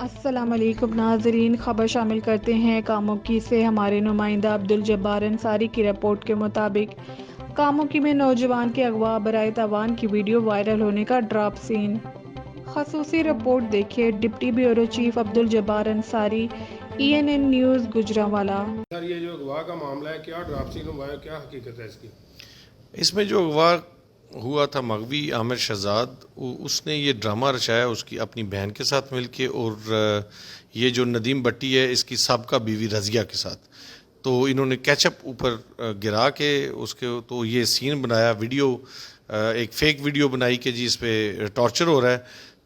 السلام علیکم ناظرین، خبر شامل کرتے ہیں کاموکی سے۔ ہمارے نمائندہ عبدالجبار انصاری کی رپورٹ کے مطابق کاموکی میں نوجوان کے اغوا برائے تاوان کی ویڈیو وائرل ہونے کا ڈراپ سین۔ خصوصی رپورٹ دیکھیے deputy bureau chief Abdul Jabbar Ansari, ENN news Gujranwala. Sir, یہ جو اغوا کا معاملہ ہے، کیا ڈراپ سین ہوا ہے، کیا حقیقت ہے اس کی؟ اس میں جو اغوا ہوا تھا مغوی عامر شہزاد، اس نے یہ ڈرامہ رچایا اس کی اپنی بہن کے ساتھ مل کے، اور یہ جو ندیم بٹی ہے اس کی سابقہ بیوی رضیہ کے ساتھ، تو انہوں نے کیچ اپ اوپر گرا کے اس کے تو یہ سین بنایا، ویڈیو ایک فیک ویڈیو بنائی کہ جی اس پہ ٹارچر ہو رہا ہے۔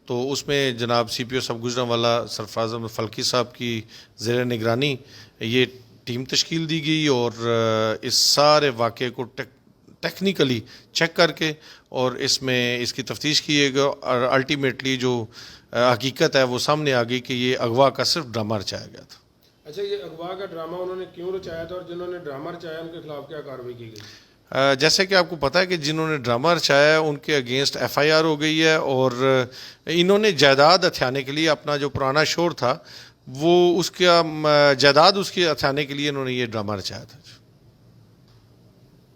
تو اس میں جناب CPO صاحب گوجرانوالہ سرفراز احمد فلکی صاحب کی زیر نگرانی یہ ٹیم تشکیل دی گئی، اور اس سارے واقعے کو ٹیکنیکلی چیک کر کے اور اس میں اس کی تفتیش کیے گا، اور الٹیمیٹلی جو حقیقت ہے وہ سامنے آ گئی کہ یہ اغوا کا صرف ڈرامہ رچایا گیا تھا۔ اچھا، یہ اغوا کا ڈرامہ انہوں نے کیوں رچایا تھا، اور جنہوں نے ڈرامہ رچایا ان کے خلاف کیا کارروائی کی گئی؟ جیسے کہ آپ کو پتہ ہے کہ جنہوں نے ڈرامہ رچایا ہے ان کے اگینسٹ FIR ہو گئی ہے، اور انہوں نے جائیداد ہتھیانے کے لیے اپنا جو پرانا شور تھا وہ اس کا جائیداد اس کے ہتھیانے کے لیے انہوں نے یہ ڈرامہ رچایا تھا۔